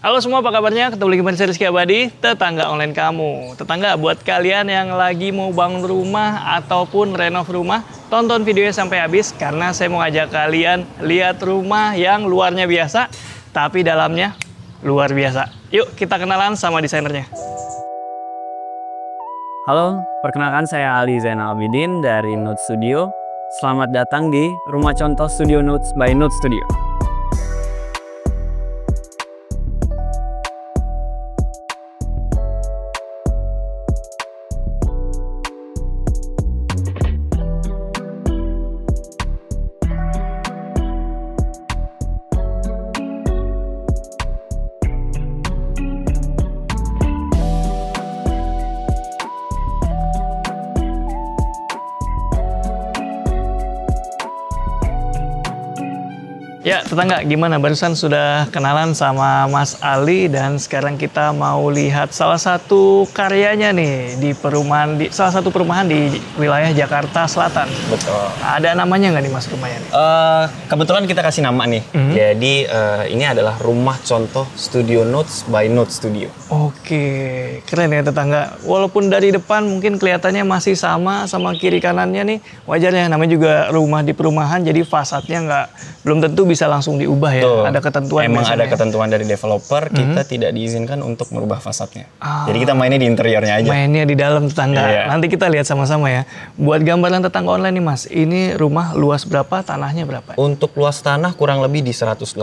Halo semua, apa kabarnya? Ketemu lagi dengan saya Rizky Abadi, tetangga online kamu. Tetangga, buat kalian yang lagi mau bangun rumah ataupun renov rumah, tonton videonya sampai habis karena saya mau ngajak kalian lihat rumah yang luarnya biasa, tapi dalamnya luar biasa. Yuk kita kenalan sama desainernya. Halo, perkenalkan saya Ali Zainal Abidin dari Note Studio. Selamat datang di Rumah Contoh Studio Notes by Note Studio. Ya, tetangga, gimana? Barusan sudah kenalan sama Mas Ali dan sekarang kita mau lihat salah satu karyanya nih di salah satu perumahan di wilayah Jakarta Selatan. Betul. Ada namanya nggak nih Mas rumahnya nih? Kebetulan kita kasih nama nih. Jadi ini adalah Rumah Contoh Studio Notes by Note Studio. Oke, keren ya tetangga. Walaupun dari depan mungkin kelihatannya masih sama kiri kanannya nih, wajarnya namanya juga rumah di perumahan, jadi fasadnya belum tentu bisa langsung diubah ya. Betul. Ada ketentuan. Emang ada ya? ketentuan dari developer, kita tidak diizinkan untuk merubah fasadnya. Jadi kita mainnya di interiornya aja. Mainnya di dalam tetangga. Iya. Nanti kita lihat sama-sama ya. Buat gambaran tetangga online nih Mas, ini rumah luas berapa, tanahnya berapa? Untuk luas tanah kurang lebih di 180,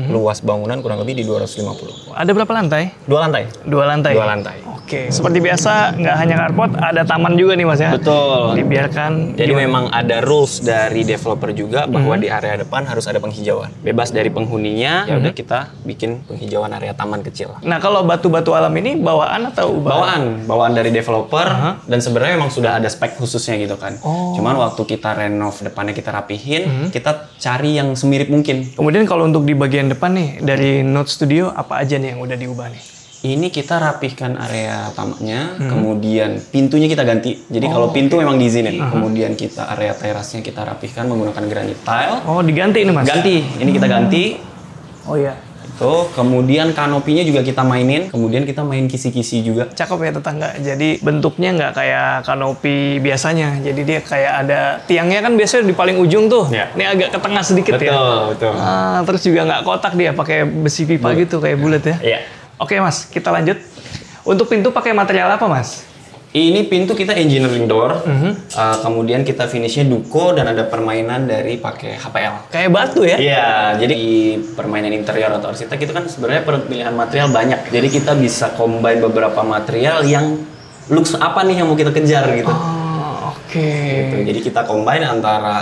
luas bangunan kurang lebih di 250. Ada berapa lantai? 2 lantai. 2 lantai. 2 lantai. Oke, seperti biasa nggak hanya carport, ada taman juga nih Mas ya. Betul. Dibiarkan. Jadi memang ada rules dari developer juga bahwa di area depan harus ada penghijauan. Bebas dari penghuninya, ya udah kita bikin penghijauan area taman kecil. Nah, kalau batu-batu alam ini bawaan atau Bawaan dari developer dan sebenarnya memang sudah ada spek khususnya gitu kan. Cuman waktu kita renov depannya kita rapihin, kita cari yang semirip mungkin. Kemudian kalau untuk di bagian depan nih dari Note Studio apa aja nih yang udah diubah nih? Ini kita rapihkan area tamannya, kemudian pintunya kita ganti. Jadi kalau pintu memang diizinin. Kemudian kita area terasnya kita rapihkan menggunakan granit tile. Oh, diganti ini Mas? Ganti, ini kita ganti. Oh iya. Tuh, kemudian kanopinya juga kita mainin. Kemudian kita main kisi-kisi juga. Cakep ya tetangga. Jadi bentuknya nggak kayak kanopi biasanya. Jadi dia kayak ada tiangnya kan biasanya di paling ujung tuh. Ya. Ini agak ke tengah sedikit ya. Betul. Terus juga nggak kotak dia, pakai besi pipa gitu kayak bulat ya. Iya. Oke Mas, kita lanjut. Untuk pintu pakai material apa Mas? Ini pintu kita engineering door, kemudian kita finishnya duko dan ada permainan dari pakai HPL. Kayak batu ya? Iya, jadi di permainan interior atau arsitek itu kan sebenarnya pilihan material banyak. Jadi kita bisa combine beberapa material yang looks apa nih yang mau kita kejar gitu. Oh, oke. Gitu. Jadi kita combine antara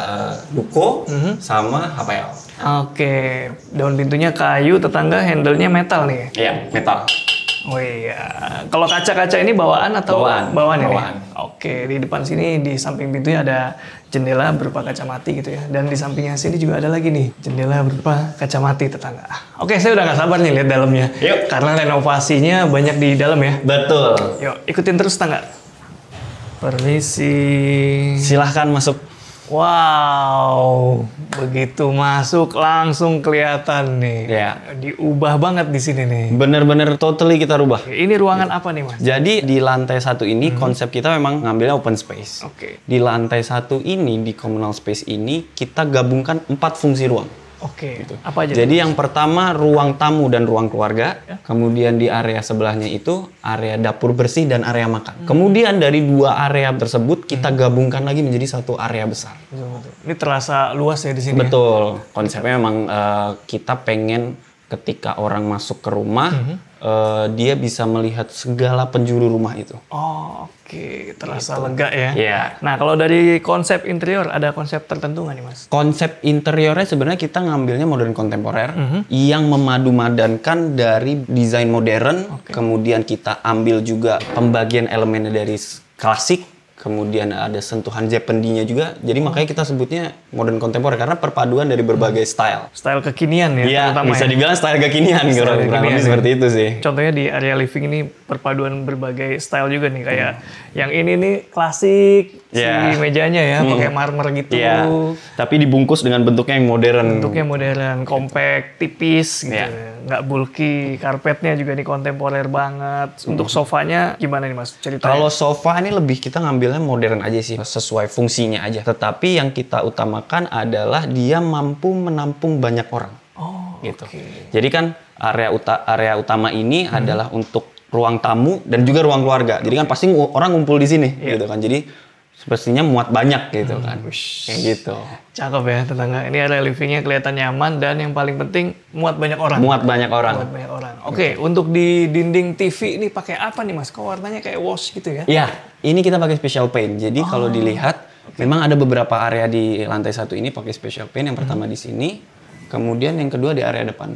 duko sama HPL. Oke, daun pintunya kayu, tetangga handle-nya metal nih. Iya, metal. Oh iya. Kalau kaca-kaca ini bawaan atau Bawaan. ini? Oke, di depan sini di samping pintunya ada jendela berupa kaca mati gitu ya. Dan di sampingnya sini juga ada lagi nih jendela berupa kaca mati tetangga. Oke, saya udah nggak sabar nih lihat dalamnya. Yuk. Karena renovasinya banyak di dalam ya. Betul. Yuk, ikutin terus tetangga. Permisi. Silahkan masuk. Wow, begitu masuk langsung kelihatan nih. Ya. Diubah banget di sini nih. Bener-bener totally kita rubah. Ini ruangan apa nih Mas? Jadi di lantai 1 ini konsep kita memang ngambilnya open space. Oke. Di lantai 1 ini, di communal space ini, kita gabungkan 4 fungsi ruang. Oke, apa aja? Jadi yang pertama ruang tamu dan ruang keluarga. Kemudian di area sebelahnya itu area dapur bersih dan area makan. Kemudian dari 2 area tersebut kita gabungkan lagi menjadi 1 area besar. Betul. Ini terasa luas ya di sini. Betul. Konsepnya memang kita pengen ketika orang masuk ke rumah, dia bisa melihat segala penjuru rumah itu. Oh, oke. Terasa lega ya. Iya. Nah, kalau dari konsep interior, ada konsep tertentu nggak nih, Mas? Konsep interiornya sebenarnya kita ngambilnya modern kontemporer yang memadu-madankan dari desain modern, kemudian kita ambil juga pembagian elemennya dari klasik, kemudian ada sentuhan Japanese-nya juga. Jadi makanya kita sebutnya modern kontemporer karena perpaduan dari berbagai style. Style kekinian ya, Iya, terutama bisa ya. dibilang style kekinian, kurang lebih kekinian, seperti itu sih. Contohnya di area living ini perpaduan berbagai style juga nih, kayak yang ini nih klasik, Iya. si mejanya ya pakai marmer gitu. Iya, tapi dibungkus dengan bentuknya yang modern. Bentuknya modern, compact, tipis gitu. Iya. Nggak bulky, karpetnya juga nih kontemporer banget. Untuk sofanya gimana nih Mas ceritanya? Kalau sofa ini lebih kita ngambilnya modern aja sih, sesuai fungsinya aja. Tetapi yang kita utamakan adalah dia mampu menampung banyak orang. Oh, Gitu. oke. Jadi kan area utama ini adalah untuk ruang tamu dan juga ruang keluarga. Jadi kan pasti orang ngumpul di sini, gitu kan. Jadi sepertinya muat banyak gitu kan, kayak gitu. Cakep ya tetangga. Ini area livingnya kelihatan nyaman dan yang paling penting muat banyak orang. Muat banyak orang. Muat banyak orang. Oke, untuk di dinding TV ini pakai apa nih Mas? Kok warnanya kayak wash gitu ya? Iya, ini kita pakai special paint. Jadi kalau dilihat, memang ada beberapa area di lantai 1 ini pakai special paint. Yang pertama di sini, kemudian yang kedua di area depan.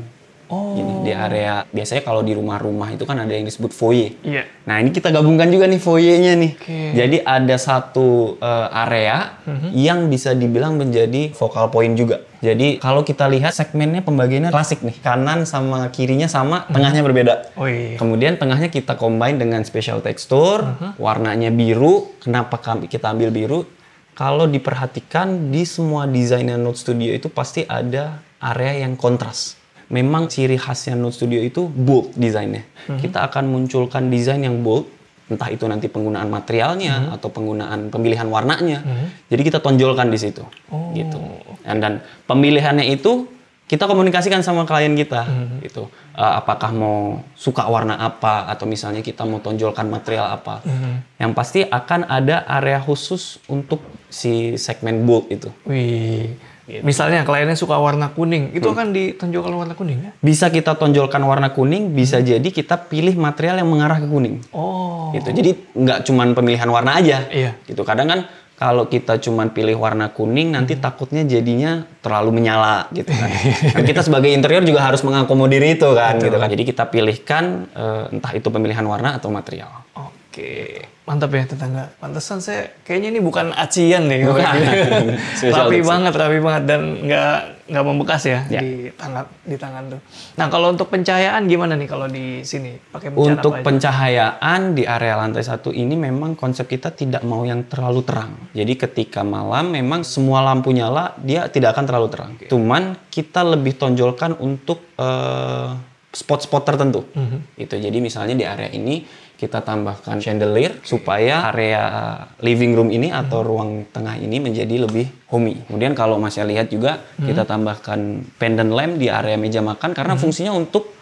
Oh. Gini, di area biasanya kalau di rumah-rumah itu kan ada yang disebut foyer. Iya. Nah ini kita gabungkan juga nih foyernya nih. Oke. Jadi ada satu area yang bisa dibilang menjadi focal point juga. Jadi kalau kita lihat segmennya pembagiannya klasik nih, kanan sama kirinya sama, tengahnya berbeda. Oh iya. Kemudian tengahnya kita combine dengan special texture, warnanya biru. Kenapa kita ambil biru? Kalau diperhatikan di semua desainnya Note Studio itu pasti ada area yang kontras. Memang ciri khasnya Note Studio itu bold desainnya. Kita akan munculkan desain yang bold, entah itu nanti penggunaan materialnya atau penggunaan pemilihan warnanya. Jadi kita tonjolkan di situ, gitu. Dan pemilihannya itu kita komunikasikan sama klien kita, gitu. Apakah mau suka warna apa atau misalnya kita mau tonjolkan material apa. Yang pasti akan ada area khusus untuk si segmen bold itu. Wih. Misalnya kliennya suka warna kuning, itu akan ditonjolkan warna kuning ya? Bisa kita tonjolkan warna kuning, bisa jadi kita pilih material yang mengarah ke kuning. Oh. Gitu. Jadi nggak cuman pemilihan warna aja. Iya. Gitu. Kadang kan kalau kita cuman pilih warna kuning, nanti takutnya jadinya terlalu menyala gitu kan. Dan kita sebagai interior juga harus mengakomodir itu kan, gitu kan. Jadi kita pilihkan entah itu pemilihan warna atau material. Oke, mantap ya tetangga. Pantesan saya kayaknya ini bukan acian nih. Bukan. Special rapi look banget dan nggak membekas ya, di tangan tuh. Nah kalau untuk pencahayaan gimana nih kalau di sini pakai pencahayaan Untuk apa aja? pencahayaan di area lantai 1 ini memang konsep kita tidak mau yang terlalu terang. Jadi ketika malam memang semua lampu nyala, dia tidak akan terlalu terang. Cuman kita lebih tonjolkan untuk spot-spot tertentu. Itu jadi misalnya di area ini kita tambahkan chandelier supaya area living room ini atau ruang tengah ini menjadi lebih homey. Kemudian kalau masih lihat juga kita tambahkan pendant lamp di area meja makan karena fungsinya untuk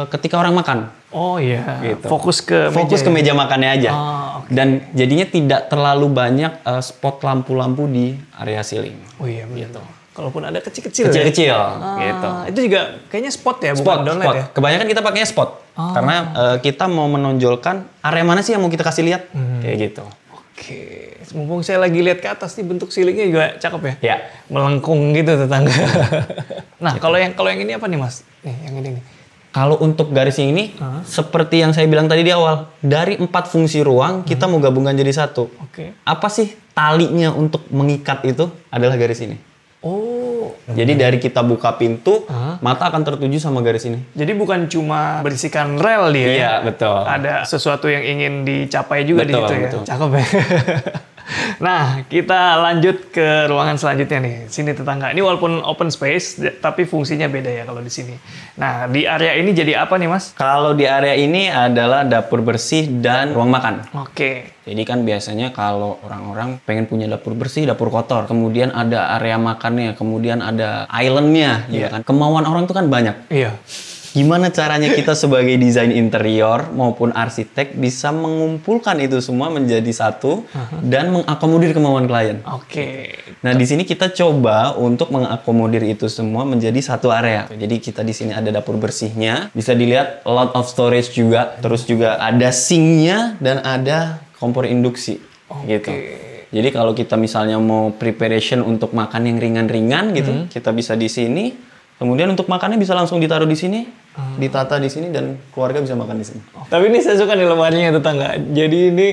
ketika orang makan. Oh iya, Gitu. fokus ke Meja makannya aja. Oh, oke. Dan jadinya tidak terlalu banyak spot lampu-lampu di area ceiling. Oh iya begitu. Kalaupun ada kecil-kecil ya? Kecil-kecil gitu. Itu juga kayaknya spot ya, bukan Spot. downlight ya? Kebanyakan kita pakainya spot. Karena kita mau menonjolkan area mana sih yang mau kita kasih lihat. Kayak gitu. Oke, mumpung saya lagi lihat ke atas nih bentuk ceilingnya juga cakep ya? Ya. Melengkung gitu tetangga. Nah, kalau yang ini apa nih Mas? Nih, yang ini nih. Kalau untuk garis yang ini, seperti yang saya bilang tadi di awal, dari 4 fungsi ruang, kita mau gabungkan jadi satu. Oke. Apa sih talinya untuk mengikat itu adalah garis ini. Oh, Jadi dari kita buka pintu, mata akan tertuju sama garis ini. jadi bukan cuma berisikan rel dia ya? Iya, betul. Ada sesuatu yang ingin dicapai juga di Betul, situ ya? betul. Cakep ya? Nah, kita lanjut ke ruangan selanjutnya nih. Sini tetangga. Ini walaupun open space, tapi fungsinya beda ya kalau di sini. Nah, di area ini jadi apa nih Mas? Kalau di area ini adalah dapur bersih dan ruang makan. Oke. Jadi kan biasanya kalau orang-orang pengen punya dapur bersih, dapur kotor, kemudian ada area makannya, kemudian ada islandnya, ya kan. Kemauan orang tuh kan banyak. Iya. Gimana caranya kita sebagai desain interior maupun arsitek bisa mengumpulkan itu semua menjadi satu dan mengakomodir kemauan klien. Oke. Nah, di sini kita coba untuk mengakomodir itu semua menjadi satu area. Jadi kita di sini ada dapur bersihnya, bisa dilihat a lot of storage juga, terus juga ada sinknya dan ada kompor induksi gitu. Jadi kalau kita misalnya mau preparation untuk makan yang ringan-ringan gitu, kita bisa di sini. Kemudian untuk makannya bisa langsung ditaruh di sini, ditata di sini, dan keluarga bisa makan di sini. Tapi ini saya suka nih lemarinya tetangga. Jadi ini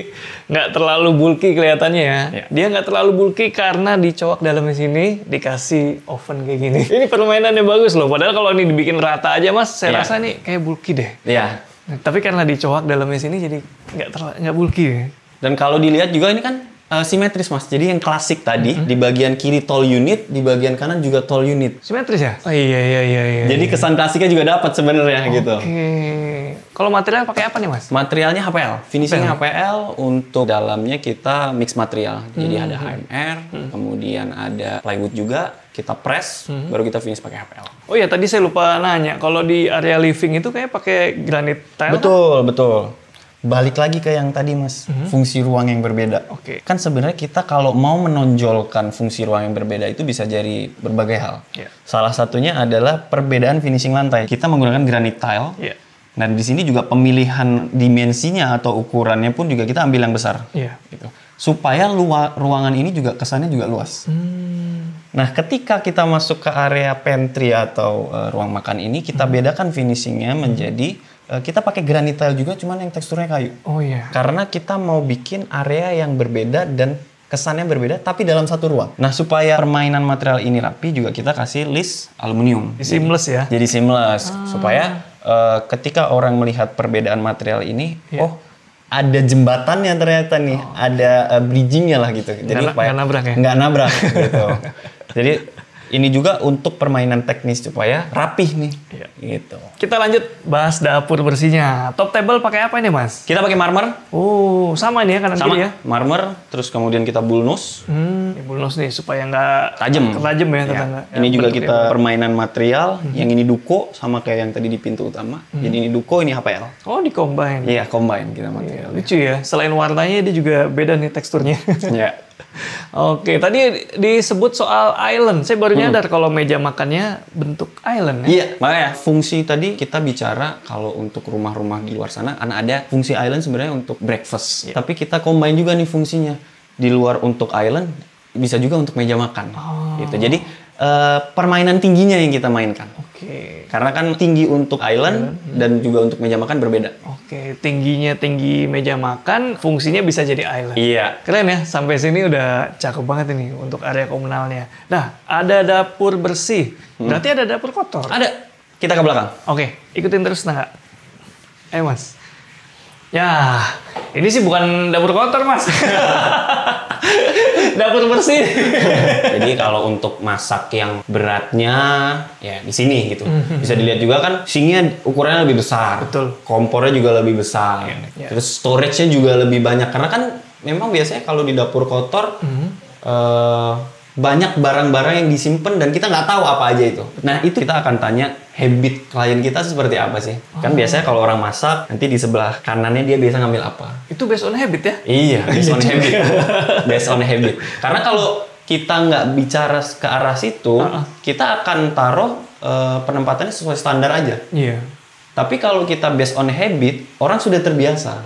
nggak terlalu bulky kelihatannya ya. Iya. Dia nggak terlalu bulky karena dicowok dalamnya sini, dikasih oven kayak gini. Ini permainannya bagus loh. Padahal kalau ini dibikin rata aja mas, saya Iya. rasa nih kayak bulky deh. Iya. Nah, tapi karena dicowok dalamnya sini jadi nggak bulky ya. Dan kalau dilihat juga ini kan simetris mas. Jadi yang klasik tadi di bagian kiri tall unit, di bagian kanan juga tall unit. Simetris ya? Oh iya. Jadi kesan klasiknya juga dapat sebenarnya gitu. Oke. Kalau material pakai apa nih mas? Materialnya HPL, finishingnya HPL. Untuk dalamnya kita mix material. Jadi ada HMR, kemudian ada plywood juga. Kita press, baru kita finish pakai HPL. Oh iya tadi saya lupa nanya. Kalau di area living itu kayak pakai granit tile? Betul. Balik lagi ke yang tadi mas, fungsi ruang yang berbeda. Oke. Kan sebenarnya kita kalau mau menonjolkan fungsi ruang yang berbeda itu bisa dari berbagai hal. Iya. Salah satunya adalah perbedaan finishing lantai. Kita menggunakan granite tile. Iya. Nah di sini juga pemilihan dimensinya atau ukurannya pun juga kita ambil yang besar. Iya. Gitu. Supaya ruangan ini juga kesannya juga luas. Nah ketika kita masuk ke area pantry atau ruang makan ini, kita bedakan finishingnya menjadi kita pakai granite tile juga, cuman yang teksturnya kayu. Oh iya. Karena kita mau bikin area yang berbeda dan kesannya berbeda, tapi dalam satu ruang. Nah, supaya permainan material ini rapi, juga kita kasih list aluminium. Seamless ya? Jadi seamless. Supaya ketika orang melihat perbedaan material ini, Iya. oh ada jembatannya ternyata nih, ada bridgingnya lah gitu. Jadi Nggak nabrak ya? Nggak nabrak gitu. Jadi ini juga untuk permainan teknis supaya rapih nih. Iya. Gitu. Kita lanjut bahas dapur bersihnya. Top table pakai apa ini mas? Kita pakai marmer. Oh sama nih ya kanan Sama, kiri ya? marmer, terus kemudian kita bulnus. Ini bulnos nih supaya nggak Tajam. Tajam ya Ya. tetangga. Ya, Ini juga bentuknya. kita permainan material. Yang ini duko sama kayak yang tadi di pintu utama. Jadi ini duko, ini HPL. Oh di combine. Iya, combine kita material. Lucu ya. Selain warnanya dia juga beda nih teksturnya. Ya. Oke, tadi disebut soal island. Saya baru nyadar kalau meja makannya bentuk island ya. Iya, makanya fungsi tadi kita bicara kalau untuk rumah-rumah di luar sana kan ada fungsi island sebenarnya untuk breakfast. Tapi kita combine juga nih fungsinya. Di luar untuk island bisa juga untuk meja makan. Gitu. Jadi permainan tingginya yang kita mainkan. Oke. Karena kan tinggi untuk island dan juga untuk meja makan berbeda. Oke, tingginya tinggi meja makan, fungsinya bisa jadi island. Iya. Keren ya, sampai sini udah cakep banget ini untuk area komunalnya. Nah, ada dapur bersih. Berarti ada dapur kotor. Ada. Kita ke belakang. Oke, ikutin terus nggak? Ayo mas. Ya, ini sih bukan dapur kotor mas. Dapur bersih. Jadi kalau untuk masak yang beratnya ya di sini gitu. Bisa dilihat juga kan sinknya ukurannya lebih besar. Betul. Kompornya juga lebih besar. Iya. Terus storage-nya juga lebih banyak karena kan memang biasanya kalau di dapur kotor banyak barang-barang yang disimpan dan kita nggak tahu apa aja itu. Nah itu kita akan tanya habit klien kita seperti apa sih. Kan biasanya kalau orang masak nanti di sebelah kanannya dia biasa ngambil apa. Itu based on habit ya? Iya, based on habit. Based on habit. Karena kalau kita nggak bicara ke arah situ, kita akan taruh penempatannya sesuai standar aja. Iya. Tapi kalau kita based on habit, orang sudah terbiasa.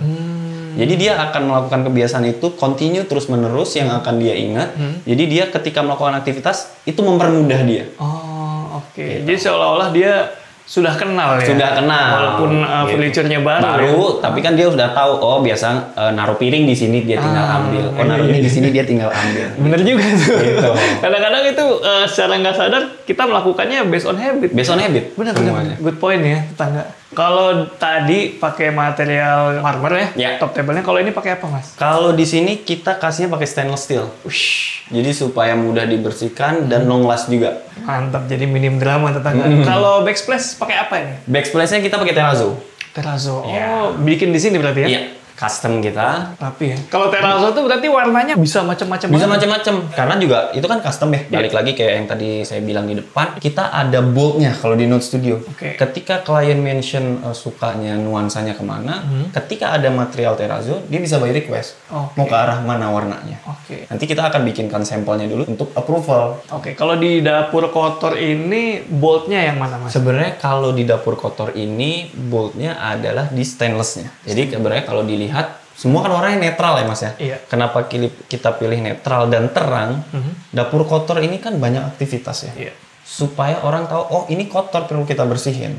Jadi dia akan melakukan kebiasaan itu continue terus-menerus yang akan dia ingat. Jadi dia ketika melakukan aktivitas, itu mempermudah dia. Oh, oke. Jadi seolah-olah dia sudah kenal ya? Sudah kenal. Walaupun furniture-nya baru ya? Tapi kan dia sudah tahu, oh biasa naruh piring di sini dia tinggal ambil. Oh naruh ini di sini dia tinggal ambil. Bener juga tuh. Gitu. Kadang-kadang itu secara nggak sadar kita melakukannya based on habit. Based on habit. Bener. semuanya. Good point ya, tetangga. Kalau tadi pakai material marmer ya, Ya. top table-nya. Kalau ini pakai apa, Mas? Kalau di sini kita kasihnya pakai stainless steel. Ush, Jadi supaya mudah dibersihkan dan long last juga. mantap. Jadi minim drama tetangga. Kalau backsplash pakai apa ini? Backsplash-nya kita pakai terrazzo. Terrazzo. Ya. Oh, bikin di sini berarti ya? Iya, custom kita. Rapi ya. Kalau terrazzo itu berarti warnanya bisa macam-macam. Bisa banget. macam-macam. Karena juga itu kan custom ya. Balik lagi kayak yang tadi saya bilang di depan, kita ada boldnya kalau di Note Studio. Oke. Ketika klien mention sukanya nuansanya kemana, ketika ada material terrazzo, dia bisa by request. Oke. Mau ke arah mana warnanya. Oke. Nanti kita akan bikinkan sampelnya dulu untuk approval. Oke, kalau di dapur kotor ini boltnya yang mana, Mas? Sebenarnya kalau di dapur kotor ini boltnya adalah di stainlessnya. Jadi sebenarnya kalau dilihat semua kan warnanya netral ya mas ya. Iya. Kenapa kita pilih netral dan terang? Dapur kotor ini kan banyak aktivitas ya. Iya. supaya orang tahu, oh ini kotor perlu kita bersihin.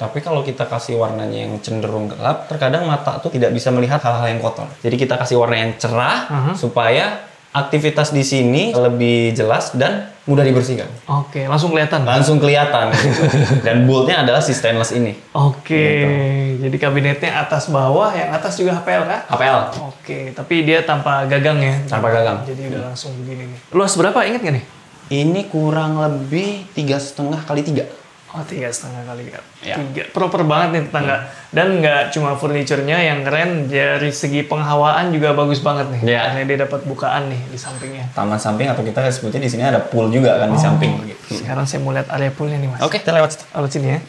Tapi kalau kita kasih warnanya yang cenderung gelap, terkadang mata tuh tidak bisa melihat hal-hal yang kotor. Jadi kita kasih warna yang cerah supaya aktivitas di sini lebih jelas dan mudah dibersihkan. Oke, langsung kelihatan. Langsung kelihatan. Dan boldnya adalah si stainless ini. Oke, jadi kabinetnya atas bawah, yang atas juga HPL kan? HPL. Oke, tapi dia tanpa gagang ya? Tanpa gagang. Jadi udah langsung begini nih. Luas berapa, inget gak nih? Ini kurang lebih 3,5 kali 3. Oh, 3,5 kali ya. Ya. 3. Proper banget nih tetangga. Dan nggak cuma furniturnya yang keren, dari segi penghawaan juga bagus banget nih. Ya. Karena dia dapat bukaan nih di sampingnya. Taman samping atau kita sebutnya di sini ada pool juga kan di samping. Sekarang saya mau lihat area poolnya nih, Mas. Oke, kita lewat situ. Lewat sini ya.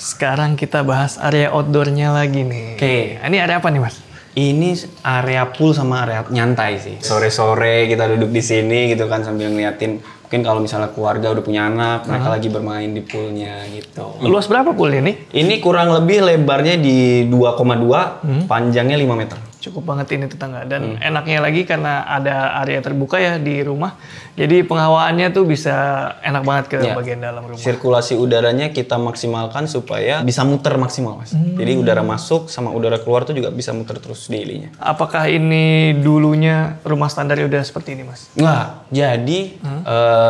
Sekarang kita bahas area outdoornya lagi nih. Oke. Ini area apa nih, Mas? Ini area pool sama area nyantai sih. Sore-sore kita duduk di sini gitu kan sambil ngeliatin. Mungkin kalau misalnya keluarga udah punya anak, mereka lagi bermain di poolnya gitu. Luas berapa poolnya nih? Ini kurang lebih lebarnya di 2,2, panjangnya 5 meter. Cukup banget ini tetangga. Dan enaknya lagi karena ada area terbuka ya di rumah. Jadi penghawaannya tuh bisa enak banget ke bagian dalam rumah. Sirkulasi udaranya kita maksimalkan supaya bisa muter maksimal, Mas. Jadi udara masuk sama udara keluar tuh juga bisa muter terus dailynya. Apakah ini dulunya rumah standar udah seperti ini, Mas? Nggak, jadi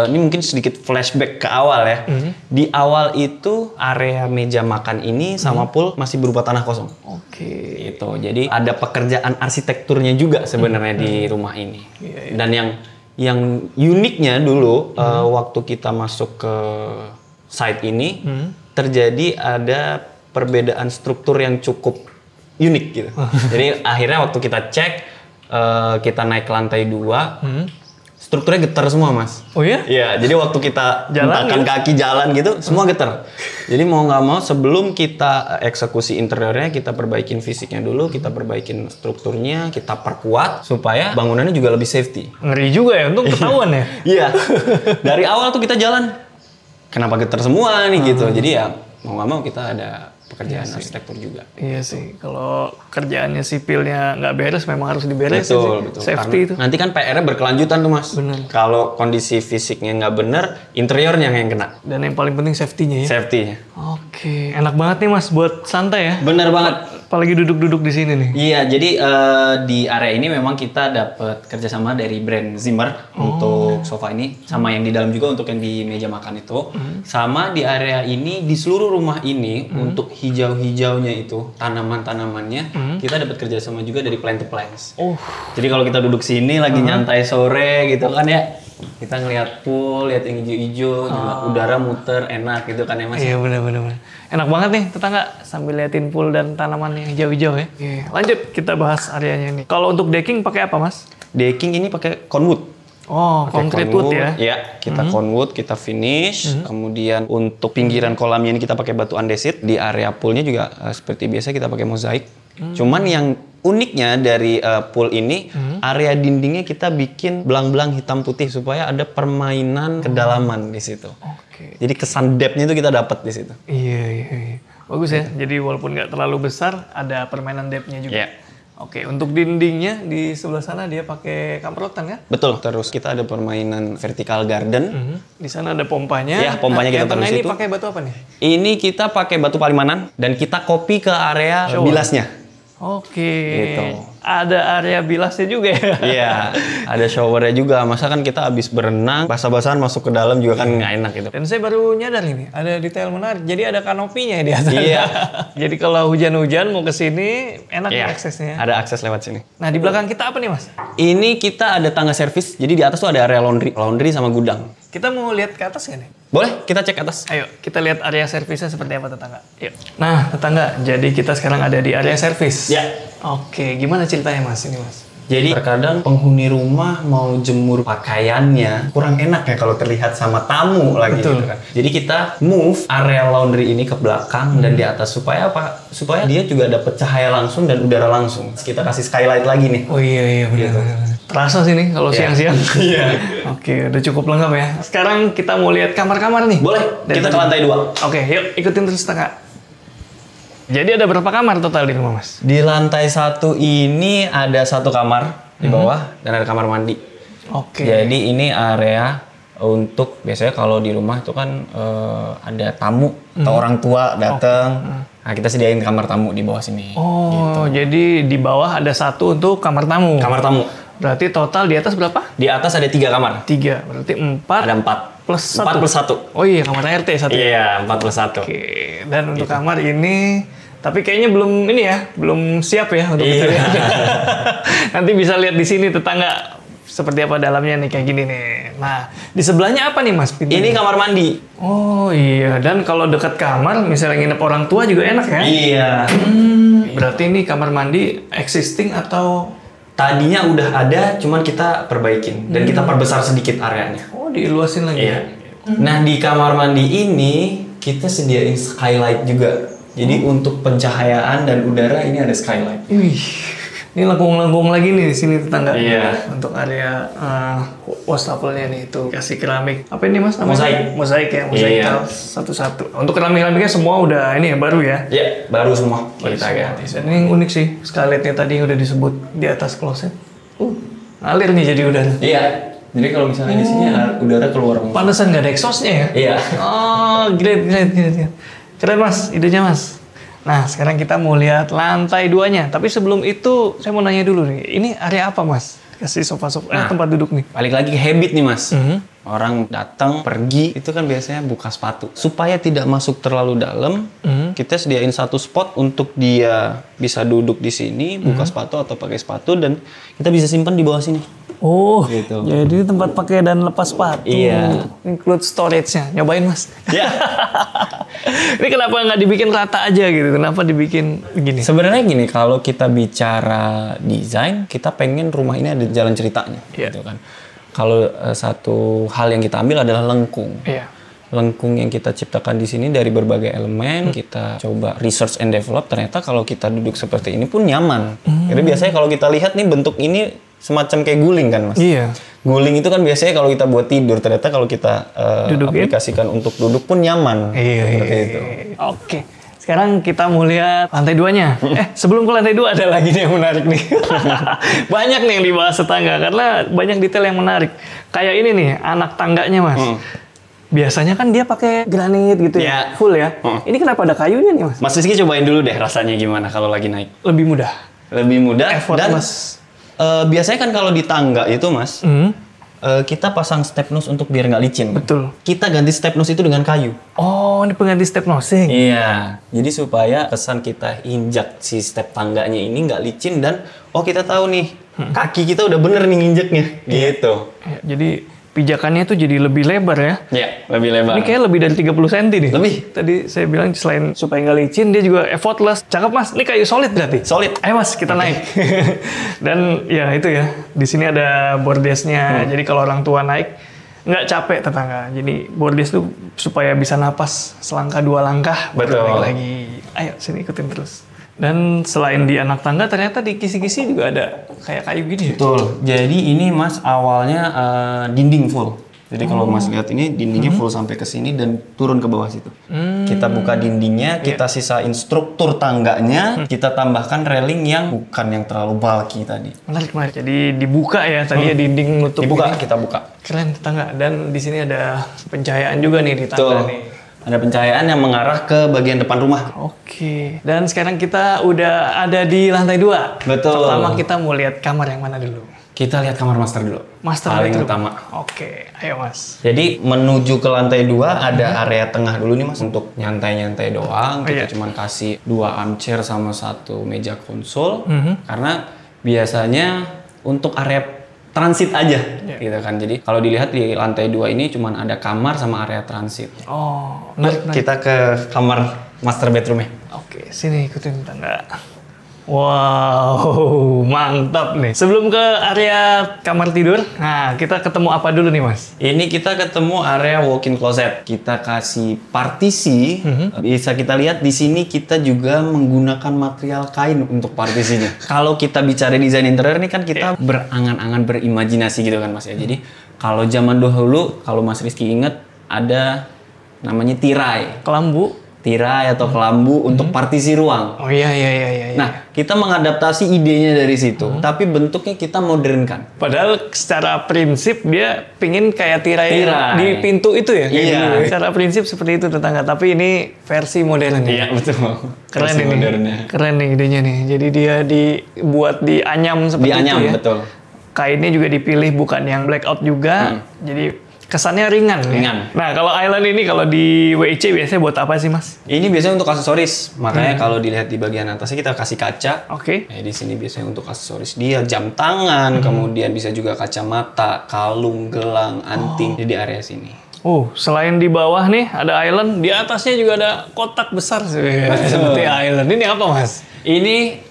ini mungkin sedikit flashback ke awal ya. Di awal itu area meja makan ini sama pool masih berupa tanah kosong. Oke. Gitu. Jadi ada pekerjaan arsitekturnya juga sebenarnya di rumah ini. Dan yang uniknya dulu waktu kita masuk ke site ini terjadi ada perbedaan struktur yang cukup unik gitu. Jadi akhirnya waktu kita cek kita naik ke lantai 2 strukturnya getar semua, Mas. Oh ya? Iya, jadi waktu kita hentakan kaki jalan gitu, semua getar. Jadi mau nggak mau sebelum kita eksekusi interiornya, kita perbaikin fisiknya dulu, kita perbaikin strukturnya, kita perkuat supaya bangunannya juga lebih safety. Ngeri juga ya, untung ketahuan ya. Iya, dari awal tuh kita jalan, kenapa getar semua nih gitu. Jadi ya mau nggak mau kita ada pekerjaan arsitektur juga. Iya sih, kalau kerjaannya sipilnya nggak beres, memang harus diberesin Betul. sih. Safety Karena itu. nanti kan PR-nya berkelanjutan tuh, Mas. Bener. Kalau kondisi fisiknya nggak bener, interiornya yang kena. Dan yang paling penting safety-nya ya. Safety-nya. Oke, enak banget nih Mas buat santai ya. Bener banget. Apalagi duduk-duduk di sini nih. Iya, jadi di area ini memang kita dapat kerjasama dari brand Zimmer untuk sofa ini, sama yang di dalam juga untuk yang di meja makan itu. Sama di area ini, di seluruh rumah ini untuk hijau-hijaunya itu tanaman-tanamannya kita dapat kerjasama juga dari Plant to Plants. Jadi kalau kita duduk sini lagi nyantai sore gitu kan ya, kita ngelihat pool, lihat yang hijau-hijau, juga udara muter enak gitu kan ya Mas. Iya benar-benar. Enak banget nih tetangga sambil liatin pool dan tanaman yang hijau-hijau ya. Oke, lanjut kita bahas areanya nih. Kalau untuk decking pakai apa Mas? Decking ini pakai conwood. Oh, concrete wood ya? Iya, kita conwood, kita finish. Kemudian untuk pinggiran kolamnya ini kita pakai batu andesit. Di area poolnya juga seperti biasa kita pakai mozaik. Cuman yang uniknya dari pool ini, area dindingnya kita bikin belang-belang hitam putih supaya ada permainan kedalaman di situ. Oke. Jadi kesan depth-nya itu kita dapat di situ. Iya. Bagus ya. Jadi walaupun nggak terlalu besar, ada permainan depth-nya juga. Iya. Oke, untuk dindingnya di sebelah sana dia pakai kamprotan kan? Betul. Terus kita ada permainan vertical garden. Di sana ada pompanya. Iya, pompanya kita yang taruh tengah di ini situ. pakai batu apa nih? Ini kita pakai batu palimanan dan kita copy ke area bilasnya. Oke. Gitu. Ada area bilasnya juga ya? Iya, ada showernya juga. Masa kan kita habis berenang, basah-basahan masuk ke dalam juga kan nggak enak gitu. Dan saya baru nyadar ini, ada detail menarik. Jadi ada kanopinya di atas. Iya. Jadi kalau hujan-hujan mau ke sini, enak Iya, aksesnya. ada akses lewat sini. Nah, di belakang kita apa nih, Mas? Ini kita ada tangga servis, jadi di atas tuh ada area laundry sama gudang. Kita mau lihat ke atas nggak nih? Boleh, kita cek atas. Ayo, kita lihat area servisnya seperti apa tetangga. Yuk. Nah, tetangga, jadi kita sekarang ada di area servis. Ya. Oke, gimana ceritanya Mas ini Mas? Jadi terkadang penghuni rumah mau jemur pakaiannya kurang enak ya kalau terlihat sama tamu lagi Betul. gitu kan. Jadi kita move area laundry ini ke belakang dan di atas supaya apa? Supaya dia juga dapat cahaya langsung dan udara langsung. Kita kasih skylight lagi nih. Oh iya benar. Terasa sih nih kalau siang-siang. Iya. Oke, udah cukup lengkap ya. Sekarang kita mau lihat kamar-kamar nih. Boleh, Dan kita ke lantai 2. Oke, yuk ikutin terus tetangga. Jadi ada berapa kamar total di rumah Mas? Di lantai 1 ini ada 1 kamar di bawah dan ada kamar mandi. Oke. Jadi ini area untuk biasanya kalau di rumah itu kan ada tamu atau orang tua datang. Nah, kita sediain kamar tamu di bawah sini. Oh, jadi di bawah ada satu untuk kamar tamu. Kamar tamu. Berarti total di atas berapa? Di atas ada 3 kamar. 3, berarti 4. Ada 4. Plus 1. 4 plus 1. Oh iya, kamar RT 1. Iya, 4 plus 1. Oke, dan untuk kamar ini, tapi kayaknya belum ini ya, belum siap ya untuk kita lihat. Nanti bisa lihat di sini tetangga seperti apa dalamnya nih, kayak gini nih. Nah, di sebelahnya apa nih Mas? Pintunya? Ini kamar mandi. Oh iya, dan kalau dekat kamar, misalnya nginep orang tua juga enak ya? Iya. Berarti ini kamar mandi existing atau? Tadinya udah ada, cuman kita perbaikin dan kita perbesar sedikit areanya. Oh, diluasin lagi. Iya. Nah, di kamar mandi ini kita sediain skylight juga. Jadi untuk pencahayaan dan udara ini ada skylight. Wih, ini lengkung-lengkung lagi nih di sini tetangga. Iya. Untuk area wastafel-nya nih itu kasih keramik. Apa ini Mas? Namanya? Mosaik. Mosaik ya, mosaik Iya. tiles satu-satu. Untuk keramik-keramiknya semua udah ini ya, baru ya. Ya, baru semua kita ganti. Dan ini yang unik sih, skylightnya tadi yang udah disebut di atas kloset. Ngalir nih jadi udara. Iya. Jadi kalau misalnya di sini udara keluar. Pantesan nggak ada exhaust-nya ya? Iya. Oh, great. Keren Mas, idenya Mas. Nah, sekarang kita mau lihat lantai 2-nya. Tapi sebelum itu, saya mau nanya dulu nih. Ini area apa Mas? Kasih sofa-sofa, tempat duduk nih. Balik lagi ke habit nih Mas. Orang datang, pergi, itu kan biasanya buka sepatu. Supaya tidak masuk terlalu dalam, kita sediain satu spot untuk dia bisa duduk di sini, buka sepatu atau pakai sepatu, dan kita bisa simpan di bawah sini. Oh, Gitu. jadi tempat pakai dan lepas sepatu. Iya. Include storage-nya. Nyobain Mas. Ya. Ini kenapa nggak dibikin rata aja gitu? Kenapa dibikin begini? Sebenarnya gini, kalau kita bicara desain, kita pengen rumah ini ada jalan ceritanya, Iya. gitu kan. Kalau satu hal yang kita ambil adalah lengkung. Iya. Lengkung yang kita ciptakan di sini dari berbagai elemen, kita coba research and develop. Ternyata kalau kita duduk seperti ini pun nyaman. Jadi biasanya kalau kita lihat nih bentuk ini semacam kayak guling kan Mas? Iya. Guling itu kan biasanya kalau kita buat tidur. Ternyata kalau kita Dudukin? aplikasikan untuk duduk pun nyaman. Seperti itu. Oke. Sekarang kita mau lihat lantai 2-nya. Sebelum ke lantai 2 ada lagi nih yang menarik nih. Banyak nih yang dibahas tetangga karena banyak detail yang menarik. Kayak ini nih, anak tangganya Mas. Biasanya kan dia pakai granit gitu ya, full ya. Ini kenapa ada kayunya nih Mas? Mas Rizky cobain dulu deh rasanya gimana kalau lagi naik. Lebih mudah. Lebih mudah Effort, dan Mas. Biasanya kan kalau di tangga itu Mas, kita pasang step nose untuk biar nggak licin. Betul. Kita ganti step nose itu dengan kayu. Oh, ini pengganti step nosing. Iya. Jadi supaya kesan kita injak si step tangganya ini nggak licin dan kita tahu nih kaki kita udah bener nih nginjeknya. Gitu. Ya, jadi pijakannya itu jadi lebih lebar ya. Iya, lebih lebar. Ini kayak lebih dari 30 cm nih. Lebih. Tadi saya bilang selain supaya nggak licin, dia juga effortless. Cakep Mas, ini kayu solid berarti? Solid. Ayo Mas, kita naik. Dan ya itu ya, di sini ada bordesnya. Jadi kalau orang tua naik, nggak capek tetangga. Jadi bordes tuh supaya bisa napas selangkah 2 langkah, baru Betul. naik lagi. Ayo, sini ikutin terus. Dan selain di anak tangga, ternyata di kisi-kisi juga ada kayak kayu gini ya? Betul. Jadi ini Mas awalnya dinding full. Jadi kalau Mas lihat ini dindingnya full sampai ke sini dan turun ke bawah situ. Kita buka dindingnya, kita sisain struktur tangganya, kita tambahkan railing yang bukan yang terlalu bulky tadi. Menarik. Jadi dibuka ya, tadi ya dinding nutup Dibuka, ini. kita buka. Keren tetangga. Dan di sini ada pencahayaan juga nih di tangga nih. Ada pencahayaan yang mengarah ke bagian depan rumah. Oke. Dan sekarang kita udah ada di lantai 2. Betul. Pertama kita mau lihat kamar yang mana dulu? Kita lihat kamar master dulu. Master paling bedroom. utama. Oke, ayo Mas. Jadi menuju ke lantai 2 ada area tengah dulu nih Mas untuk nyantai-nyantai doang. Kita cuman kasih 2 armchair sama 1 meja konsol. Karena biasanya untuk area transit aja gitu kan. Jadi kalau dilihat di lantai 2 ini cuman ada kamar sama area transit. Oh, menarik. Kita ke kamar master bedroomnya. Oke, sini ikutin tangga. Wow, mantap nih. Sebelum ke area kamar tidur, nah kita ketemu apa dulu nih Mas? Ini kita ketemu area walk-in closet. Kita kasih partisi. Bisa kita lihat di sini kita juga menggunakan material kain untuk partisinya. Kalau kita bicara desain interior ini kan kita berangan-angan berimajinasi gitu kan Mas ya. Jadi kalau zaman dahulu, kalau Mas Rizky inget ada namanya tirai. Kelambu. tirai atau kelambu untuk partisi ruang. Oh iya. Nah, kita mengadaptasi idenya dari situ, tapi bentuknya kita modernkan. Padahal secara prinsip dia pingin kayak tirai di pintu itu ya? Kayak Iya. gitu ya. Secara prinsip seperti itu tetangga, tapi ini versi modern ya? Iya, betul. Keren Versi ini. modernnya. Keren nih idenya nih. Jadi dia dibuat dianyam seperti Dianyam, itu ya? betul. Kainnya juga dipilih bukan yang blackout juga, jadi kesannya ringan. Ringan. Ya? Nah, kalau Island ini kalau di WIC biasanya buat apa sih, Mas? Ini biasanya untuk aksesoris, makanya kalau dilihat di bagian atasnya kita kasih kaca. Oke. Di sini biasanya untuk aksesoris dia jam tangan, kemudian bisa juga kacamata, kalung, gelang, anting di area sini. Selain di bawah nih ada Island, di atasnya juga ada kotak besar sih. Seperti Island. Ini apa, Mas? Ini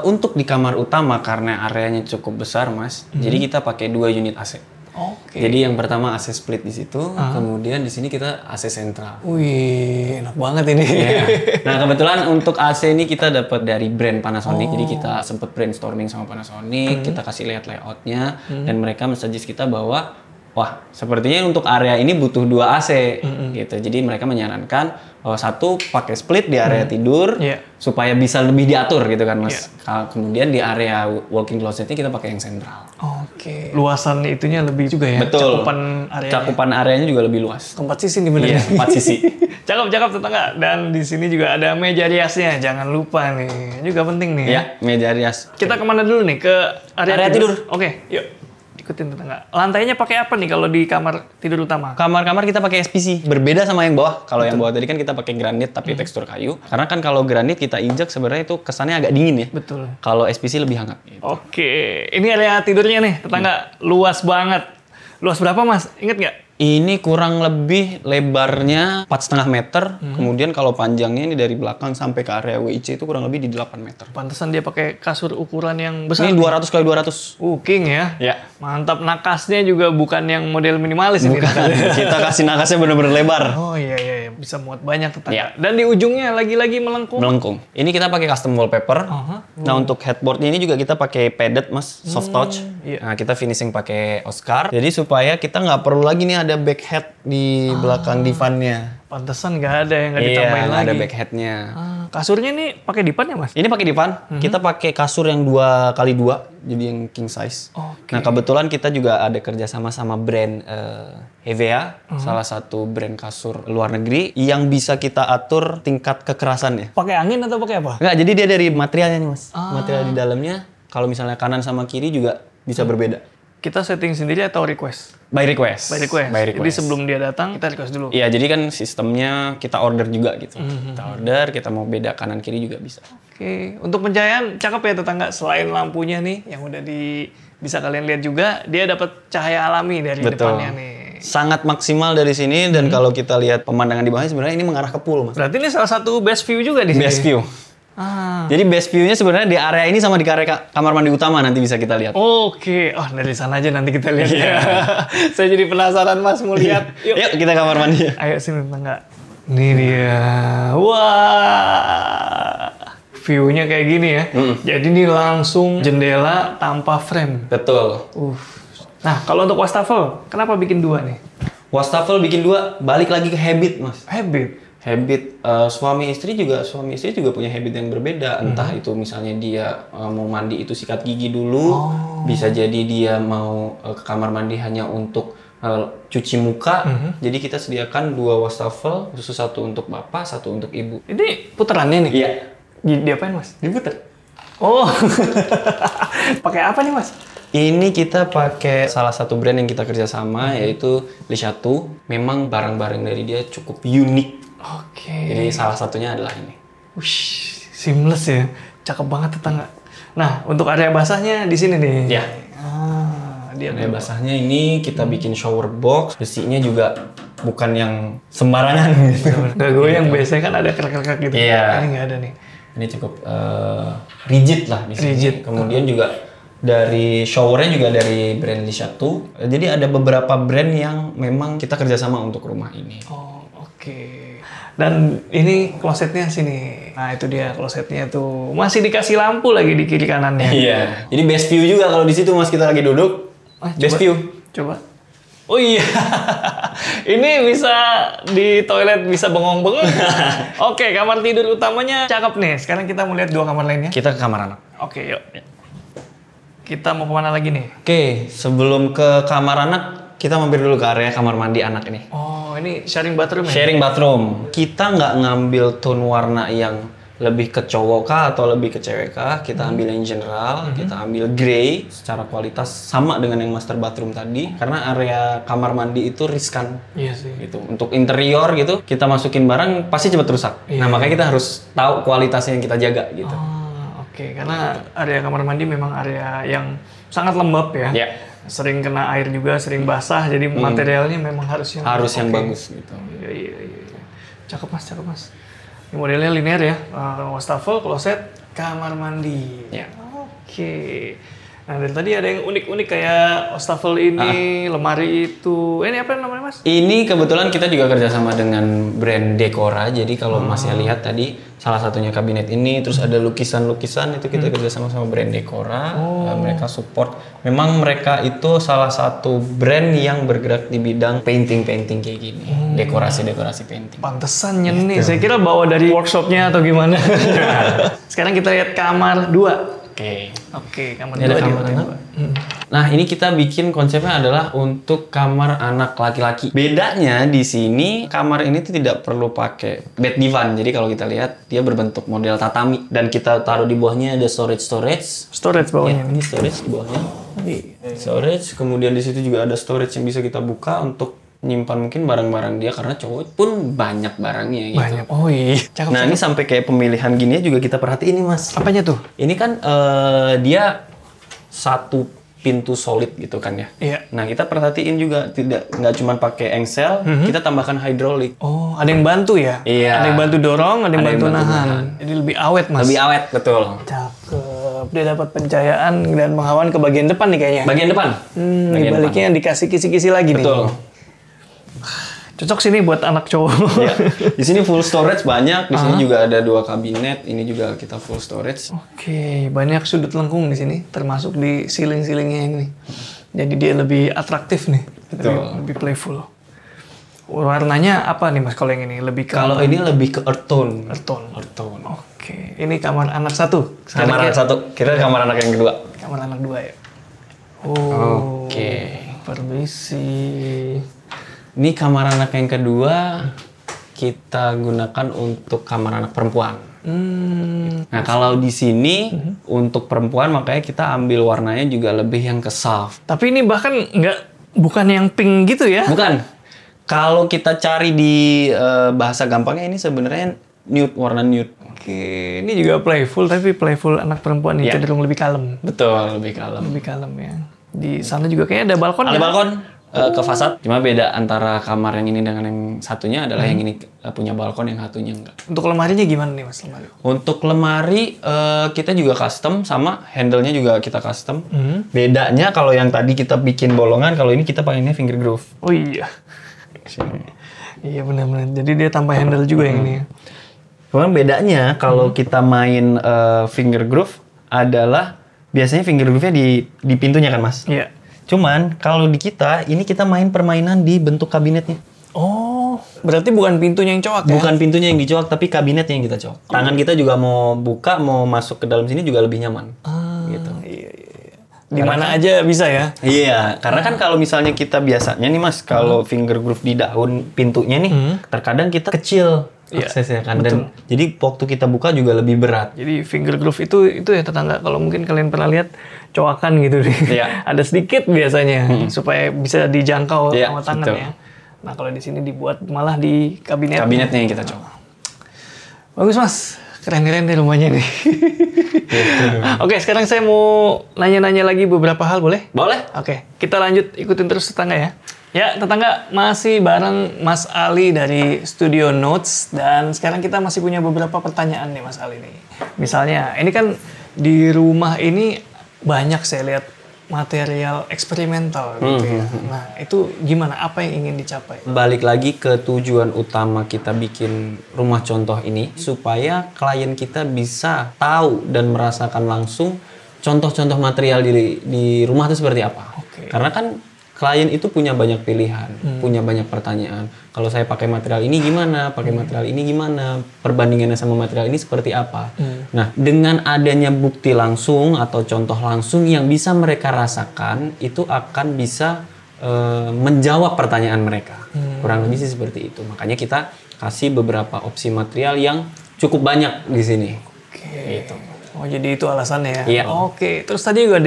untuk di kamar utama karena areanya cukup besar, Mas. Jadi kita pakai 2 unit AC. Oke. Jadi yang pertama AC split di situ, kemudian di sini kita AC sentral. Wih, enak banget ini. Iya. Nah, kebetulan untuk AC ini kita dapat dari brand Panasonic. Jadi kita sempat brainstorming sama Panasonic, kita kasih lihat layoutnya, dan mereka mensuggest kita bahwa wah, sepertinya untuk area ini butuh 2 AC gitu. Jadi mereka menyarankan satu pakai split di area tidur supaya bisa lebih diatur gitu kan, Mas. Kemudian di area walk-in closetnya kita pakai yang sentral. Oke. Luasan itunya lebih juga ya. Betul. Cakupan areanya juga lebih luas. Keempat sisi nih bener Iya, ya. 4 sisi. Cakep tetangga. Dan di sini juga ada meja riasnya. Jangan lupa nih. Juga penting nih. Ya, meja rias. Kita kemana dulu nih? Ke area tidur. Oke, yuk. Ikutin tetangga. Lantainya pakai apa nih kalau di kamar tidur utama? Kamar-kamar kita pakai SPC. Berbeda sama yang bawah. Kalau yang bawah tadi kan kita pakai granit tapi tekstur kayu. Karena kan kalau granit kita injak sebenarnya itu kesannya agak dingin ya. Betul. Kalau SPC lebih hangat. Oke, ini area tidurnya nih, tetangga. Luas banget. Luas berapa, Mas? Ingat nggak? Ini kurang lebih lebarnya 4,5 meter. Kemudian kalau panjangnya ini dari belakang sampai ke area WIC itu kurang lebih di 8 meter. Pantesan dia pakai kasur ukuran yang besar. Ini 200 kali 200. King ya. Ya. Mantap, nakasnya juga bukan yang model minimalis ini. Kita kasih nakasnya bener-bener lebar. Oh iya, bisa muat banyak tetangga. Iya. Dan di ujungnya lagi-lagi melengkung. Melengkung. Ini kita pakai custom wallpaper. Nah, untuk headboardnya ini juga kita pakai padded, Mas, soft touch. Iya. Nah, kita finishing pakai Oscar. Jadi supaya kita nggak perlu lagi nih ada back head di belakang divannya. Pantesan nggak ada yang nggak ditambahin Iya, lagi. ada back headnya. Kasurnya nih pakai dipan ya, Mas? Ini pakai divan. Kita pakai kasur yang 2x2, jadi yang king size. Oke. Nah, kebetulan kita juga ada kerjasama sama brand Hevea, salah satu brand kasur luar negeri yang bisa kita atur tingkat kekerasannya. Pakai angin atau pakai apa? Enggak, jadi dia dari materialnya nih, Mas. Material di dalamnya, kalau misalnya kanan sama kiri juga bisa berbeda. Kita setting sendiri atau request? By request. By request. By request. Jadi sebelum dia datang, kita request dulu. Iya, jadi kan sistemnya kita order juga gitu. Kita order, kita mau beda kanan kiri juga bisa. Oke, untuk pencahayaan cakep ya tetangga. Selain lampunya nih yang udah bisa kalian lihat juga, dia dapat cahaya alami dari depannya nih. Sangat maksimal dari sini dan kalau kita lihat pemandangan di bawahnya sebenarnya ini mengarah ke pool, Mas. Berarti ini salah satu best view juga di sini. Best view. Jadi best view-nya sebenarnya di area ini sama di area kamar mandi utama nanti bisa kita lihat. Oke, dari sana aja nanti kita lihat ya. Saya jadi penasaran, Mas, mau lihat. Yuk kita kamar mandi. Ayo sini tetangga. Ini dia. Wah. View-nya kayak gini ya. Jadi ini langsung jendela tanpa frame. Betul. Nah, kalau untuk wastafel, kenapa bikin 2 nih? Wastafel bikin 2, balik lagi ke habit, Mas. Habit suami istri juga punya habit yang berbeda. Entah itu misalnya dia mau mandi itu sikat gigi dulu, bisa jadi dia mau ke kamar mandi hanya untuk cuci muka. Jadi kita sediakan 2 wastafel, khusus satu untuk bapak, satu untuk ibu. Ini puterannya nih? Iya. Diapain, Mas? Diputer. Oh. Pakai apa nih, Mas? Ini kita pakai salah satu brand yang kita kerjasama yaitu Lishatu. Memang barang-barang dari dia cukup unik. Oke. Jadi salah satunya adalah ini. Wish, seamless ya. Cakep banget tetangga. Nah, untuk area basahnya di sini nih. Ya. Dia Area basahnya ini kita bikin shower box. Besinya juga bukan yang sembarangan gitu. Gak goyang, biasanya kan ada kerak-kerak gitu. Iya. Ini nggak ada nih. Ini cukup rigid lah di sini. Rigid. Kemudian juga dari showernya juga dari brand Lishatu. Jadi ada beberapa brand yang memang kita kerjasama untuk rumah ini. Oh, oke. Dan ini klosetnya sini. Nah, itu dia klosetnya tuh. Masih dikasih lampu lagi di kiri kanannya. Iya. Jadi best view juga kalau di situ Mas kita lagi duduk. Best view. Coba. Oh iya. Ini bisa di toilet bisa bengong-bengong. Oke, kamar tidur utamanya cakep nih. Sekarang kita mau lihat 2 kamar lainnya. Kita ke kamar anak. Oke, yuk. Kita mau kemana lagi nih? Oke, sebelum ke kamar anak, kita mampir dulu ke area kamar mandi anak ini. Oh, ini sharing bathroom ya? Sharing bathroom. Kita nggak ngambil tone warna yang lebih ke cowok kah atau lebih ke cewek kah. Kita ambil yang general, kita ambil grey. Secara kualitas sama dengan yang master bathroom tadi. Karena area kamar mandi itu riskan. Iya sih. Gitu. Untuk interior gitu, kita masukin barang pasti cepat rusak. Nah, makanya kita harus tahu kualitasnya yang kita jaga gitu. Oke, karena area kamar mandi memang area yang sangat lembab ya. Ya. Sering kena air juga, sering basah. Jadi materialnya memang harus yang Bagus gitu. Iya. Cakep mas, cakep mas. Ini modelnya linear ya, wastafel, kloset, kamar mandi. Ya. Oke. Nah dari tadi ada yang unik-unik kayak wastafel ini, lemari itu. Ini apa namanya mas? Ini kebetulan kita juga kerjasama dengan brand Decora. Jadi kalau masnya lihat tadi salah satunya kabinet ini, terus ada lukisan-lukisan itu kita kerjasama sama brand Decora. Mereka support. Memang mereka itu salah satu brand yang bergerak di bidang painting kayak gini, dekorasi painting. Pantesan nih, saya kira bawa dari workshopnya atau gimana. Sekarang kita lihat kamar 2. Oke, kamar Ini ada 2 kamar anak. Nah, ini kita bikin konsepnya adalah untuk kamar anak laki-laki. Bedanya di sini kamar ini tuh tidak perlu pakai bed divan. Jadi kalau kita lihat dia berbentuk model tatami dan kita taruh di bawahnya ada storage. Storage bawahnya. Ini storage di bawahnya. Storage, kemudian di situ juga ada storage yang bisa kita buka untuk nyimpan mungkin barang-barang dia karena cowok pun banyak barangnya gitu. Banyak. Oh iya. Cakep. Nah, ini sampai kayak pemilihan gini juga kita perhatiin nih, Mas. Apanya tuh? Ini kan dia satu pintu solid gitu kan ya. Iya. Nah, kita perhatiin juga nggak cuma pakai engsel, kita tambahkan hidrolik. Oh, ada yang bantu ya? Iya. Ada yang bantu dorong, ada yang bantu nahan. nahan. Jadi lebih awet, Mas. Lebih awet, betul. Cakep. Dia dapat pencahayaan dan penghawaan ke bagian depan nih kayaknya. Bagian depan. Di baliknya dikasih kisi-kisi lagi Betul. nih. Cocok sini buat anak cowok. Ya. Di sini full storage banyak, di sini juga ada 2 kabinet, ini juga kita full storage. Oke, banyak sudut lengkung di sini, termasuk di ceiling-ceilingnya ini. Jadi dia lebih atraktif nih, lebih playful. Warnanya apa nih mas kalau yang ini? Lebih ke Kalau ini lebih ke earth tone. earth tone. Earth tone. Oke, ini kamar anak 1. Kamar anak 1, kita kamar anak yang kedua. Kamar anak 2 ya. Oh. Oke. Permisi. Ini kamar anak yang kedua kita gunakan untuk kamar anak perempuan. Nah, kalau di sini untuk perempuan makanya kita ambil warnanya juga lebih yang ke soft. Tapi ini bahkan bukan yang pink gitu ya? Bukan. Kalau kita cari di bahasa gampangnya ini sebenarnya nude, warna nude. Oke, ini juga playful tapi playful anak perempuan ini cenderung lebih kalem. Betul, lebih kalem. Lebih kalem ya. Di sana juga kayaknya ada balkon. Ada balkon ke fasad. Cuma beda antara kamar yang ini dengan yang satunya adalah yang ini punya balkon, yang satunya enggak. Untuk lemarinya gimana nih mas lemari? Untuk lemari kita juga custom, sama handle-nya juga kita custom. Bedanya kalau yang tadi kita bikin bolongan, kalau ini kita pakainya finger groove. Oh iya. Iya benar-benar. Jadi dia tambah handle juga yang ini. Cuman bedanya kalau kita main finger groove adalah biasanya finger groove-nya di pintunya kan mas? Iya. Cuman kalau di kita, ini kita main permainan di bentuk kabinetnya. Oh, berarti bukan pintunya yang coak ya? Bukan pintunya yang dicoak, tapi kabinetnya yang kita coak. Tangan kita juga mau buka, mau masuk ke dalam sini juga lebih nyaman. Gitu. Iya. Di mana aja bisa ya? Iya, karena kan kalau misalnya kita biasanya nih mas, kalau finger groove di daun pintunya nih, terkadang kita kecil aksesnya kan. Dan jadi waktu kita buka juga lebih berat. Jadi finger groove itu ya tetangga, kalau mungkin kalian pernah lihat coakan gitu nih. Iya. Ada sedikit biasanya supaya bisa dijangkau sama tangan betul. ya. Nah, kalau di sini dibuat malah di kabinet. Kabinetnya yang kita coba. Bagus mas, keren-keren deh rumahnya nih. Oke, sekarang saya mau nanya-nanya lagi beberapa hal, boleh? Boleh? Oke, kita lanjut ikutin terus tetangga ya. Ya, tetangga masih bareng Mas Ali dari Studio Notes dan sekarang kita masih punya beberapa pertanyaan nih Mas Ali nih. Misalnya, ini kan di rumah ini banyak saya lihat material eksperimental gitu ya. Nah, itu gimana? Apa yang ingin dicapai? Balik lagi ke tujuan utama kita bikin rumah contoh ini supaya klien kita bisa tahu dan merasakan langsung contoh-contoh material di rumah itu seperti apa. Oke. Karena kan klien itu punya banyak pilihan, punya banyak pertanyaan. Kalau saya pakai material ini gimana, pakai material ini gimana, perbandingannya sama material ini seperti apa. Nah, dengan adanya bukti langsung atau contoh langsung yang bisa mereka rasakan, itu akan bisa menjawab pertanyaan mereka. Kurang lebih sih seperti itu. Makanya kita kasih beberapa opsi material yang cukup banyak di sini. Gitu. Oh, jadi itu alasannya ya? Iya. Oke, terus tadi juga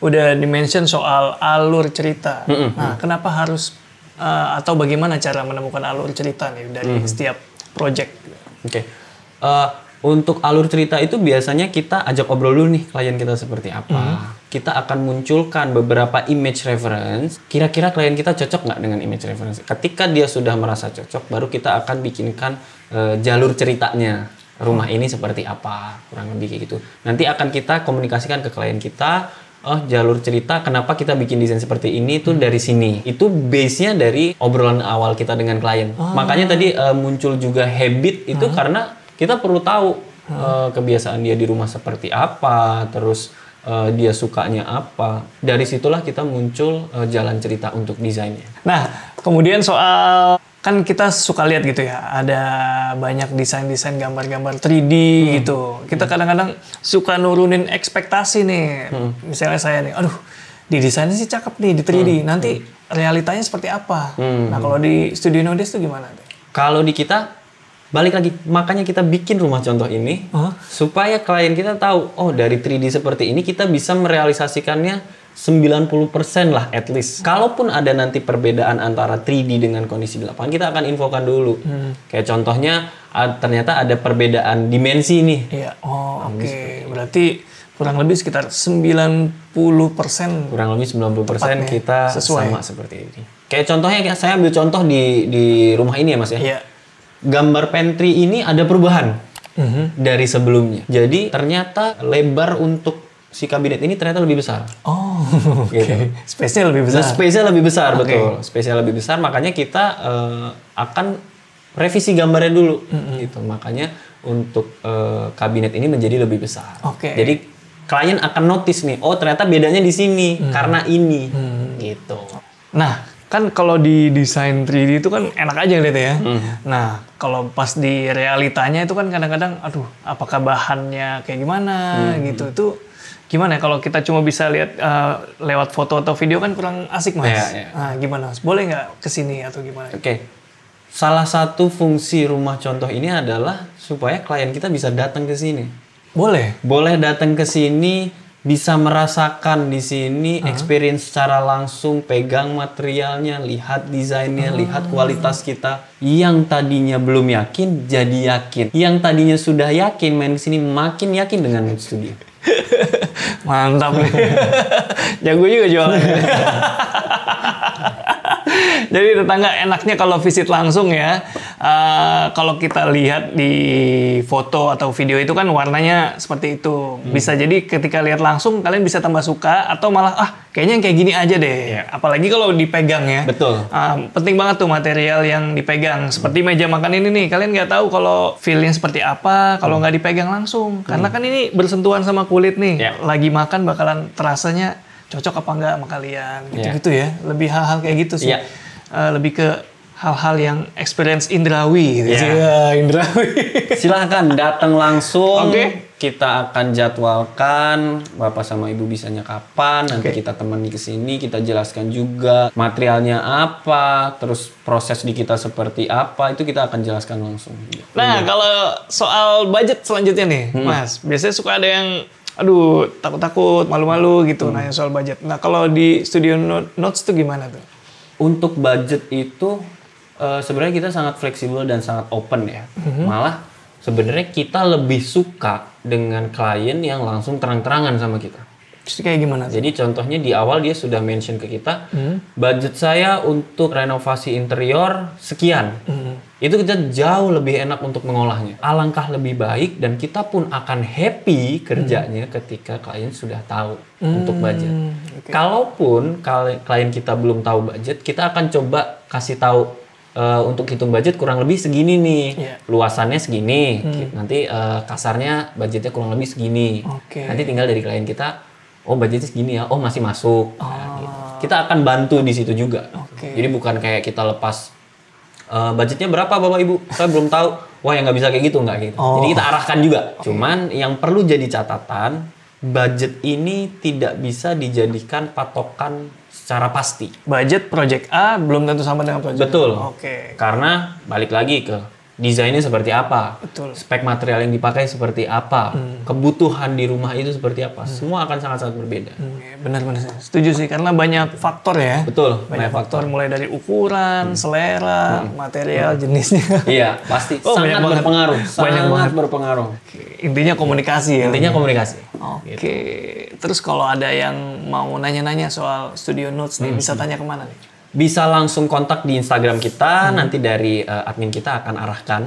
udah di-mention soal alur cerita. Nah, kenapa harus atau bagaimana cara menemukan alur cerita nih dari setiap project? Oke. Untuk alur cerita itu biasanya kita ajak obrol dulu nih klien kita seperti apa. Kita akan munculkan beberapa image reference. Kira-kira klien kita cocok nggak dengan image reference? Ketika dia sudah merasa cocok, baru kita akan bikinkan jalur ceritanya. Rumah ini seperti apa, kurang lebih kayak gitu. Nanti akan kita komunikasikan ke klien kita, oh jalur cerita kenapa kita bikin desain seperti ini tuh dari sini. Itu base-nya dari obrolan awal kita dengan klien. Makanya tadi muncul juga habit itu karena kita perlu tahu kebiasaan dia di rumah seperti apa, terus dia sukanya apa. Dari situlah kita muncul jalan cerita untuk desainnya. Nah, kemudian soal kan kita suka lihat gitu ya, ada banyak desain-desain gambar-gambar 3D gitu. Kita kadang-kadang suka nurunin ekspektasi nih. Misalnya saya nih, aduh, di desainnya sih cakep nih di 3D. Nanti realitanya seperti apa? Nah, kalau di Studio Nodes itu gimana? Kalau di kita, balik lagi, makanya kita bikin rumah contoh ini supaya klien kita tahu, oh dari 3D seperti ini kita bisa merealisasikannya 90% lah at least. Kalaupun ada nanti perbedaan antara 3D dengan kondisi di lapangan, kita akan infokan dulu. Kayak contohnya ternyata ada perbedaan dimensi nih. Iya, oke. Berarti kurang lebih sekitar 90%. Kurang lebih 90% kita sesuai. sama seperti ini. Kayak contohnya, saya ambil contoh di rumah ini ya Mas ya. Iya. Gambar pantry ini ada perubahan dari sebelumnya. Jadi ternyata lebar untuk si kabinet ini ternyata lebih besar. Oh, oke. Gitu. Space-nya lebih besar. Space-nya lebih besar, betul. Space-nya lebih besar, makanya kita akan revisi gambarnya dulu. Gitu. Makanya untuk kabinet ini menjadi lebih besar. Jadi klien akan notice nih, oh ternyata bedanya di sini karena ini. Gitu. Nah, kan kalau di desain 3D itu kan enak aja ngeliatnya ya. Nah, kalau pas di realitanya itu kan kadang-kadang, aduh, apakah bahannya kayak gimana gitu. Itu gimana ya kalau kita cuma bisa lihat lewat foto atau video kan kurang asik Mas. Nah, gimana Mas? Boleh nggak kesini atau gimana? Oke. Salah satu fungsi rumah contoh ini adalah supaya klien kita bisa datang ke sini. Boleh? Boleh datang ke sini, bisa merasakan di sini, experience secara langsung, pegang materialnya, lihat desainnya, lihat kualitas kita. Yang tadinya belum yakin, jadi yakin. Yang tadinya sudah yakin, main di sini makin yakin dengan Notes Studio. Mantap nih. Jago juga jualannya. Jadi tetangga enaknya kalau visit langsung ya. Kalau kita lihat di foto atau video itu kan warnanya seperti itu. Bisa jadi ketika lihat langsung kalian bisa tambah suka atau malah kayaknya yang kayak gini aja deh. Apalagi kalau dipegang ya. Betul. Penting banget tuh material yang dipegang. Seperti meja makan ini nih. Kalian nggak tahu kalau feel-nya seperti apa kalau nggak dipegang langsung. Karena kan ini bersentuhan sama kulit nih. Lagi makan bakalan terasanya cocok apa enggak sama kalian. Gitu-gitu ya. Lebih hal-hal kayak gitu sih. Lebih ke hal-hal yang experience indrawi gitu. Indrawi. Silahkan datang langsung. Kita akan jadwalkan Bapak sama Ibu bisanya kapan. Nanti kita temani ke sini, kita jelaskan juga materialnya apa, terus proses di kita seperti apa, itu kita akan jelaskan langsung. Nah, kalau soal budget selanjutnya nih, Mas, biasanya suka ada yang aduh, takut-takut, malu-malu gitu nanya soal budget. Nah, kalau di Studio Notes tuh gimana tuh? Untuk budget itu sebenarnya kita sangat fleksibel dan sangat open ya. Malah sebenarnya kita lebih suka dengan klien yang langsung terang-terangan sama kita. Terus kayak gimana tuh? Jadi contohnya di awal dia sudah mention ke kita, budget saya untuk renovasi interior sekian. Itu kita jauh lebih enak untuk mengolahnya. Alangkah lebih baik dan kita pun akan happy kerjanya ketika klien sudah tahu untuk budget. Kalaupun klien kita belum tahu budget, kita akan coba kasih tahu untuk hitung budget kurang lebih segini nih. Luasannya segini. Nanti kasarnya budgetnya kurang lebih segini. Nanti tinggal dari klien kita, oh budgetnya segini ya, oh masih masuk. Nah, gitu. kita akan bantu di situ juga. Oke. Jadi bukan kayak kita lepas budgetnya berapa Bapak Ibu? Saya belum tahu. Wah, yang nggak bisa kayak gitu, nggak gitu. Oh. Jadi kita arahkan juga. Cuman yang perlu jadi catatan, budget ini tidak bisa dijadikan patokan secara pasti. Budget project A belum tentu sama dengan project Betul. B. Oke. Karena balik lagi ke desainnya seperti apa, Betul. spek material yang dipakai seperti apa, kebutuhan di rumah itu seperti apa, semua akan sangat-sangat berbeda. Benar-benar setuju sih, karena banyak faktor ya. Betul, Banyak faktor mulai dari ukuran, selera, material, jenisnya. Iya, pasti Oh, banyak sangat banget. berpengaruh, Banyak sangat banget. berpengaruh. Intinya komunikasi ya. Intinya komunikasi. Oke. Terus kalau ada yang mau nanya-nanya soal Studio Notes nih, bisa tanya kemana nih? Bisa langsung kontak di Instagram kita, nanti dari admin kita akan arahkan,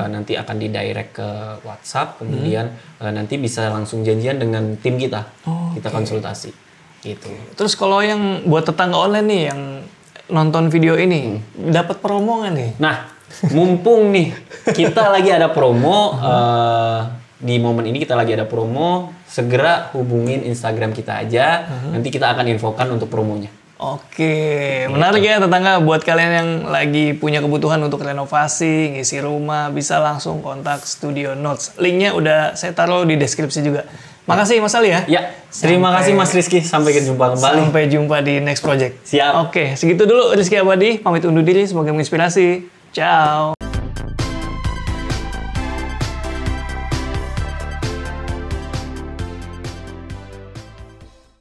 nanti akan di-direct ke WhatsApp, kemudian nanti bisa langsung janjian dengan tim kita, kita konsultasi, gitu. Terus kalau yang buat tetangga online nih, yang nonton video ini, dapat promo nggak nih? Nah, mumpung nih kita lagi ada promo, di momen ini kita lagi ada promo, segera hubungin Instagram kita aja, nanti kita akan infokan untuk promonya. Oke, menarik ya tetangga. Buat kalian yang lagi punya kebutuhan untuk renovasi, ngisi rumah, bisa langsung kontak Studio Notes. Linknya udah saya taruh di deskripsi juga. Makasih Mas Ali ya. Ya, terima kasih Mas Rizky. Sampai jumpa kembali. Sampai jumpa di next project. Siap. Oke, segitu dulu Rizky Abadi. Pamit undur diri, semoga menginspirasi. Ciao.